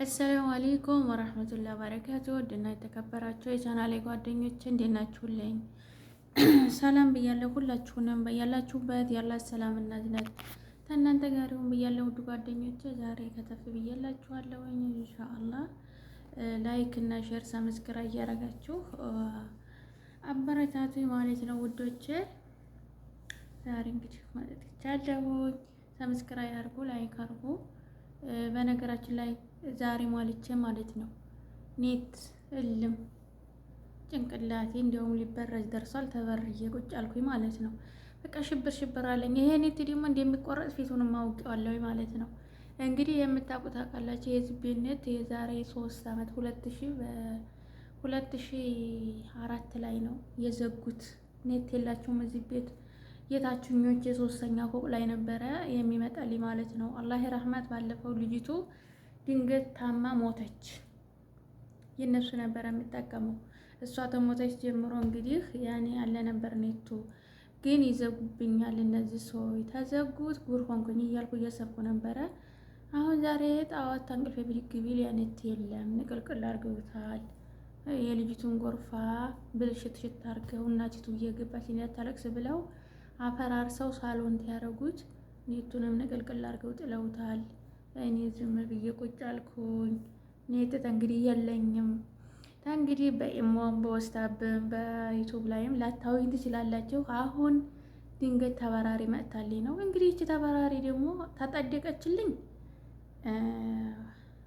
አሰላሙ አለይኩም ወራህመቱላሂ ወበረካቱ። ድና የተከበራችሁ የቻናሌ ጓደኞች እንዴት ናችሁልኝ? ሰላም ብያለሁ። ሁላችሁንም በያላችሁበት ያላ ሰላም እና እዝነት ከእናንተ ጋር ይሁን ብያለሁ። ውድ ጓደኞቼ ዛሬ ከተፍ ብያላችኋለሁ። ኢንሻአላህ ላይክ እና ሼር ሰብስክራይብ እያደረጋችሁ አበረታቱ ማለት ነው ውዶቼ። ዛሬ እንግዲህ ማለት ይቻላል ሰብስክራይብ አድርጉ፣ ላይክ አድርጉ። በነገራችን ላይ ዛሬ ማልቼ ማለት ነው ኔት እልም ጭንቅላቴ እንዲያውም ሊበረዝ ደርሷል። ተበርዬ ቁጭ አልኩኝ ማለት ነው። በቃ ሽብር ሽብር አለኝ። ይሄ ኔት ደግሞ እንደሚቆረጥ ፊቱንም አውቄዋለሁ ማለት ነው። እንግዲህ የምታውቁት ታውቃላችሁ። የዚህ ኔት የዛሬ 3 ዓመት 2004 ላይ ነው የዘጉት። ኔት የላችሁም እዚህ ቤት የታችኞች የሶስተኛ ፎቅ ላይ ነበረ የሚመጣልኝ ማለት ነው። አላህ ረህመት። ባለፈው ልጅቱ ድንገት ታማ ሞተች። የነሱ ነበር የሚጠቀመው። እሷ ተሞተች ጀምሮ እንግዲህ ያኔ ያለ ነበር ኔቱ። ግን ይዘጉብኛል እነዚህ ሰዎች ተዘጉት። ጉር ሆንኩኝ እያልኩ እያሰብኩ ነበረ። አሁን ዛሬ ጣዋት ታንቅልፌ ብድግ ቢል ያ ኔት የለም፣ ንቅልቅል አድርገውታል። የልጅቱን ጎርፋ ብልሽት ሽት አድርገው እናቲቱ እየገባች ታለቅስ ብለው አፈራርሰው ሳሎን ያደረጉት ኔቱንም ንቅልቅል አድርገው ጥለውታል። እኔ ዝም ብዬ ቁጭ አልኩኝ። ኔት እንግዲህ የለኝም። እንግዲህ በኢሞም በወስታብም በዩቲዩብ ላይም ላታውኝ ትችላላችሁ። አሁን ድንገት ተበራሪ መጥታልኝ ነው። እንግዲህ እቺ ተበራሪ ደግሞ ታጣደቀችልኝ።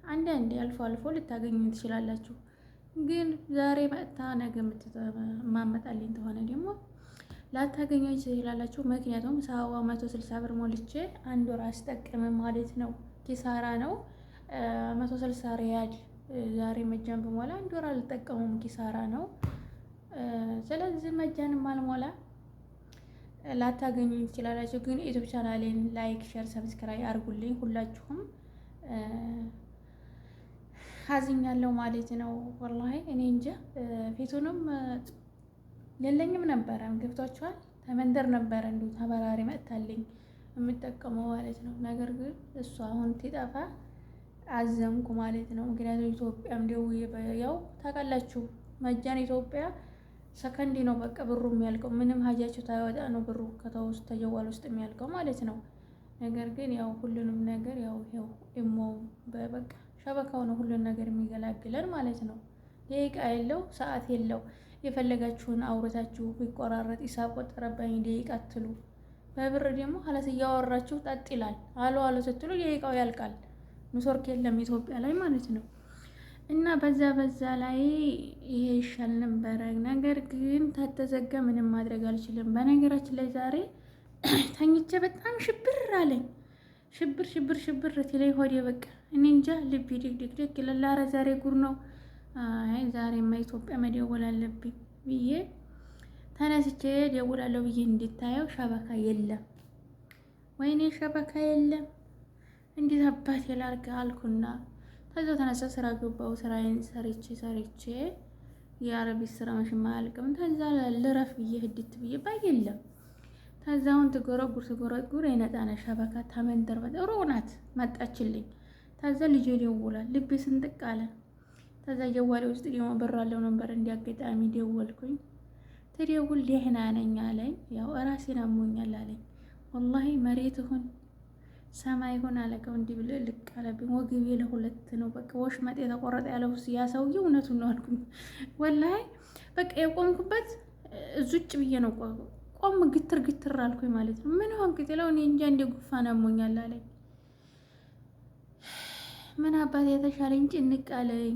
አንዳንዴ አልፎ አልፎ ልታገኙ ትችላላችሁ። ግን ዛሬ መጥታ ነገ የማመጣልኝ ተሆነ ደግሞ ላታገኙ ትችላላችሁ። ምክንያቱም 160 ብር ሞልቼ 1 ወር አስጠቅምም ማለት ነው። ኪሳራ ነው። 160 ሪያል ዛሬ መጃን በሞላ 1 ወር አልጠቀሙም። ኪሳራ ነው። ስለዚህ መጃንም አልሞላ ላታገኙ ትችላላችሁ። ግን ዩቲዩብ ቻናሌን ላይክ፣ ሼር፣ ሰብስክራይብ አድርጉልኝ ሁላችሁም። አዝኛለሁ ማለት ነው። ወላሂ እኔ እንጃ ፊቱንም የለኝም ነበረ። ገብቷችኋል? ተመንደር ነበረ እንዲሁ ተበራሪ መጥታልኝ የምጠቀመው ማለት ነው። ነገር ግን እሱ አሁን ትጠፋ አዘንኩ ማለት ነው። ምክንያቱም ኢትዮጵያም ደውዬ ያው ታውቃላችሁ መጃን ኢትዮጵያ ሰከንድ ነው በቃ ብሩ የሚያልቀው። ምንም ሀጃችሁ ታይወጣ ነው ብሩ ከተውስጥ ተጀዋል ውስጥ የሚያልቀው ማለት ነው። ነገር ግን ያው ሁሉንም ነገር ያው ኢሞ በቃ ሸበካው ነው ሁሉን ነገር የሚገላግለን ማለት ነው። ደቂቃ የለው ሰዓት የለው። የፈለጋችሁን አውርታችሁ ቢቆራረጥ ሂሳብ ቆጠረባኝ ደቂቃ አትሉ። በብር ደግሞ ሀላስ እያወራችሁ ጠጥ ይላል። አሎ አሎ ስትሉ ደቂቃው ያልቃል። ኔትወርክ የለም ኢትዮጵያ ላይ ማለት ነው። እና በዛ ላይ ይሄ ይሻል ነበረ። ነገር ግን ተተዘጋ ምንም ማድረግ አልችልም። በነገራችን ላይ ዛሬ ተኝቼ በጣም ሽብር አለኝ። ሽብር ትለኝ ሆዴ በቃ እኔ እንጃ ልቤ ድቅድቅ ይላል። ኧረ ዛሬ ጉር ነው። አይ ዛሬማ ኢትዮጵያ መደወል አለብኝ ብዬ ተነስቼ ደውላለሁ ብዬ እንድታየው ሸበካ የለም። ወይኔ ሸበካ የለም። እንዴት አባቴ ላድርግ አልኩና ከዛው ተነሳ ስራ ገባሁ። ስራዬን ሰርቼ የአረቢት ስራ መሽማ አያልቅም። ከዛ ልረፍ ብዬ ህድት ብዬ ባየለም ከዛውን ትጎረጉር የነጣነ ሸበካ ተመንደር በጥሩ ናት መጣችልኝ። ከዛ ልጄ ደውላል። ልቤ ስንጥቅ አለ። ከዛ ጀዋሌ ውስጥ ደግሞ ብር አለው ነበር። እንዲያጋጣሚ ደወልኩኝ። ተደውል ደህና ነኝ አለኝ። ያው ራሴን አሞኛል አለኝ። ወላሂ መሬት ይሁን ሰማይ ይሁን አለቀው እንዲህ ብለ ልቅ አለብኝ። ወግቤ ለሁለት ነው በቃ ወሽመጥ የተቆረጠ ያለው ያ ሰውዬ እውነቱን ነው አልኩኝ። ወላሂ በቃ የቆምኩበት እዙጭ ብዬ ነው ቆም ግትር አልኩኝ ማለት ነው። ምን ሆንክ ትለው እኔ እንጃ እንደ ጉፋን አሞኛል አለኝ። ምን አባት የተሻለኝ ጭንቅ አለኝ።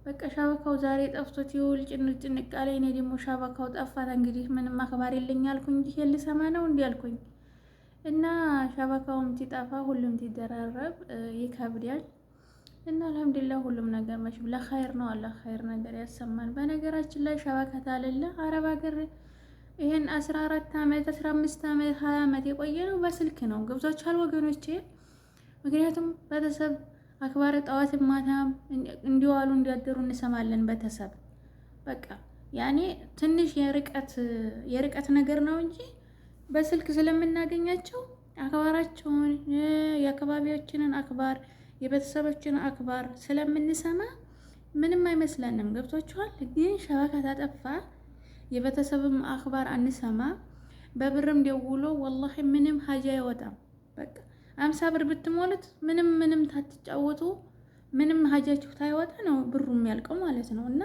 በቃ ሸበካው ዛሬ ጠፍቶት ይውል ጭንቅ አለኝ። እኔ ደግሞ ሸበካው ጠፋት እንግዲህ ምንም አክባር የለኝ አልኩኝ እንጂ ልሰማ ነው እንዲህ አልኩኝ። እና ሸበካውም ሲጠፋ ሁሉም ሲደራረብ ይከብዳል። እና አልሐምዱሊላህ ሁሉም ነገር መቼም ለኸይር ነው። አላህ ኸይር ነገር ያሰማን። በነገራችን ላይ ሸበካ ታለለ አረብ ሀገር ይሄን 14 ዓመት 15 ዓመት 20 ዓመት የቆየ ነው በስልክ ነው። ገብቷችኋል ወገኖቼ? ምክንያቱም ቤተሰብ አክባር ጠዋት ማታም እንዲዋሉ እንዲያደሩ እንሰማለን። ቤተሰብ በቃ ያኔ ትንሽ የርቀት ነገር ነው እንጂ በስልክ ስለምናገኛቸው አክባራቸውን የአካባቢያችንን አክባር የቤተሰቦችን አክባር ስለምንሰማ ምንም አይመስለንም። ገብቷችኋል? ግን ሸበካ ታጠፋ የቤተሰብም አክባር አንሰማ። በብርም ደውሎ ወላሂ ምንም ሀጃ አይወጣም። በቃ 50 ብር ብትሞሉት ምንም ታትጫወቱ ምንም ሀጃችሁ ታይወጣ ነው ብሩ የሚያልቀው ማለት ነው። እና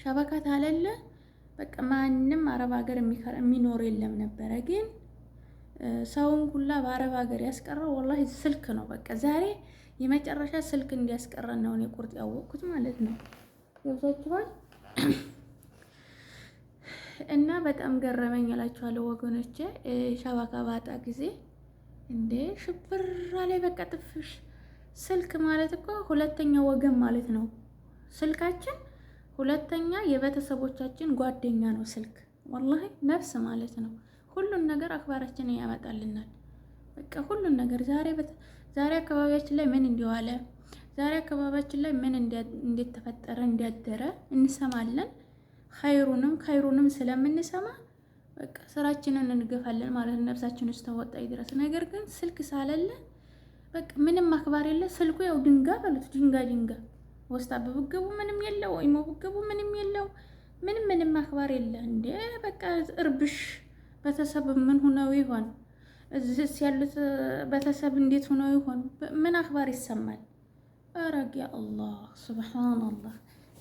ሸበካ ታለለ በቃ ማንም አረብ ሀገር የሚኖር የለም ነበረ። ግን ሰውን ሁላ በአረብ ሀገር ያስቀረው ወላሂ ስልክ ነው። በቃ ዛሬ የመጨረሻ ስልክ እንዲያስቀረን ነው እኔ ቁርጥ ያወቅኩት ማለት ነው። ገብቷችኋል? እና በጣም ገረመኝ እላችኋለሁ ወገኖቼ። ሸበካ ባጣ ጊዜ እንዴ ሽብራ ላይ በቃ ጥፍሽ። ስልክ ማለት እኮ ሁለተኛ ወገን ማለት ነው። ስልካችን ሁለተኛ የቤተሰቦቻችን ጓደኛ ነው ስልክ። ወላሂ ነፍስ ማለት ነው። ሁሉን ነገር አክባራችንን ያመጣልናል። በቃ ሁሉን ነገር ዛሬ አካባቢያችን ላይ ምን እንዲዋለ፣ ዛሬ አካባቢያችን ላይ ምን እንዴት ተፈጠረ እንዲያደረ እንሰማለን። ኸይሩንም ስለምንሰማ በቃ ስራችንን እንገፋለን ማለት ነው ነፍሳችን ውስጥ ተወጣይ ድረስ። ነገር ግን ስልክ ሳለለ በቃ ምንም አክባር የለ። ስልኩ ያው ድንጋ በሉት ድንጋ ወስታ በብገቡ ምንም የለው፣ ወይ መብገቡ ምንም የለው። ምንም አክባር የለ እንዴ በቃ እርብሽ። ቤተሰብ ምን ሆነው ይሆን? እዚህስ ያሉት ቤተሰብ እንዴት ሆነው ይሆን? ምን አክባር ይሰማል? አረግ ያ አላህ ሱብሃንአላህ።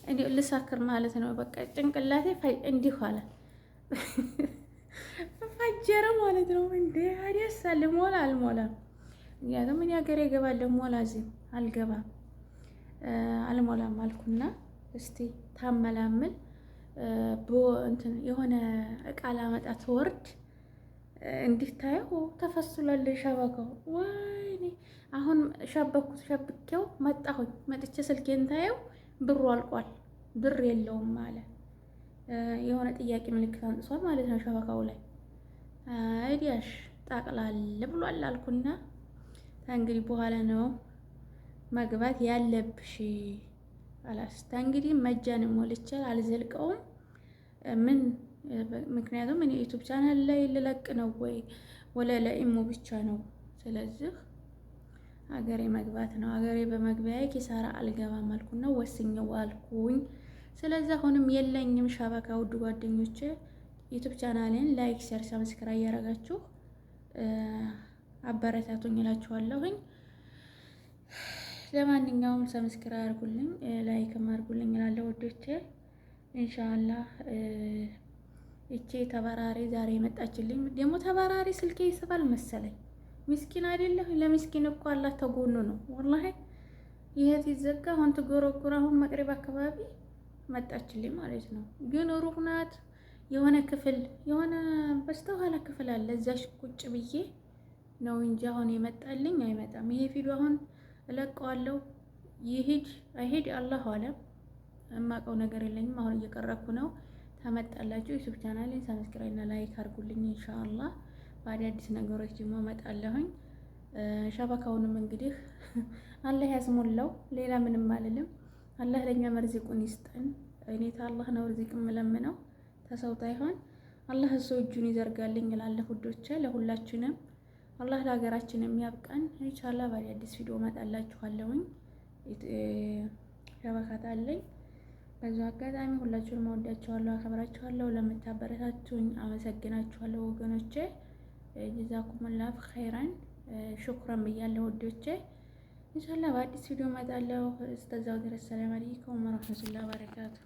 እንዴ ልሳክር ማለት ነው። በቃ ጭንቅላቴ እንዲህ አለ ፈጀረ ማለት ነው። እንዴ አዲስ አልሞላ አልሞላም። ምክንያቱም እኔ ሀገሬ እገባለሁ ሞላ እዚህ አልገባም አልሞላም አልኩና እስቲ ታመላምል እንትን የሆነ እቃ ላመጣ ትወርድ እንዲታየው ተፈስሏል ሸበካው። ወይኔ አሁን ሸብኬው መጥቼ ስልኬን ታየው ብሩ አልቋል። ብር የለውም አለ። የሆነ ጥያቄ ምልክት አንጥሷል ማለት ነው ሸበካው ላይ። አይዲያሽ ጠቅላል ብሏል አልኩና እንግዲህ በኋላ ነው መግባት ያለብሽ አላስ። እንግዲህ መጃን ሞልቼ አልዘልቀውም። ምክንያቱም እኔ ዩቲዩብ ቻናል ላይ ልለቅ ነው ወይ ወለ ለኢሞ ብቻ ነው። ስለዚህ ሀገሬ መግባት ነው። ሀገሬ በመግቢያዬ ኪሳራ አልገባም አልኩና ወስኜው አልኩኝ። ስለዚህ አሁንም የለኝም ሸበካ። ውድ ጓደኞቼ ዩቲዩብ ቻናሌን ላይክ፣ ሼር፣ ሰብስክራይብ ያደረጋችሁ አበረታቱኝ እላችኋለሁኝ። ለማንኛውም ሰብስክራይብ አድርጉልኝ፣ ላይክም አድርጉልኝ እላለሁ ወዶቼ። ኢንሻአላህ እቺ ተበራሪ ዛሬ መጣችልኝ። ደግሞ ተበራሪ ስልኬ ይስባል መሰለኝ። ምስኪን አይደለሁ። ለምስኪን እኮ አላህ ተጎኑ ነው ወላሂ። ይሄ ሲዘጋ አሁን ትጎረጉር። አሁን መቅረብ አካባቢ መጣችልኝ ማለት ነው። ግን ሩቅ ናት። የሆነ ክፍል የሆነ በስተኋላ ክፍል አለ። እዛሽ ቁጭ ብዬ ነው እንጂ አሁን የመጣልኝ አይመጣም። ይሄ ቪዲዮ አሁን እለቀዋለሁ። ይሄድ አይሄድ አላሁ አለም። የማውቀው ነገር የለኝም። አሁን እየቀረብኩ ነው። ታመጣላችሁ። ዩቲዩብ ቻናሌን ሰብስክራይብ እና ላይክ አድርጉልኝ። ኢንሻአላህ በአዳዲስ ነገሮች ደግሞ እመጣለሁኝ። ሸበካውንም እንግዲህ አላህ ያስሞላው። ሌላ ምንም አልልም። አላህ ለኛ መርዚቁን ይስጠን። እኔ ታላህ ነው ርዚቅ የምለምነው ተሰው ታይሆን አላህ እሱ እጁን ይዘርጋልኝ እላለሁ ውዶቼ። ለሁላችንም አላህ ለሀገራችን የሚያብቃን። ኢንሻአላህ በአዲስ ቪዲዮ እመጣላችኋለሁኝ። ሸበካ አለኝ። በዛ አጋጣሚ ሁላችሁንም እወዳችኋለሁ፣ አከብራችኋለሁ። ለምታበረታቱኝ አመሰግናችኋለሁ ወገኖቼ። ጀዛኩሙላህ ኸይራን ሹክራን ብያለሁ ወዶቼ። ኢንሻአላህ በአዲስ ቪዲዮ እመጣለሁ። እስከዛው ድረስ ሰላም አለይኩም ወራህመቱላሂ ወበረካቱ።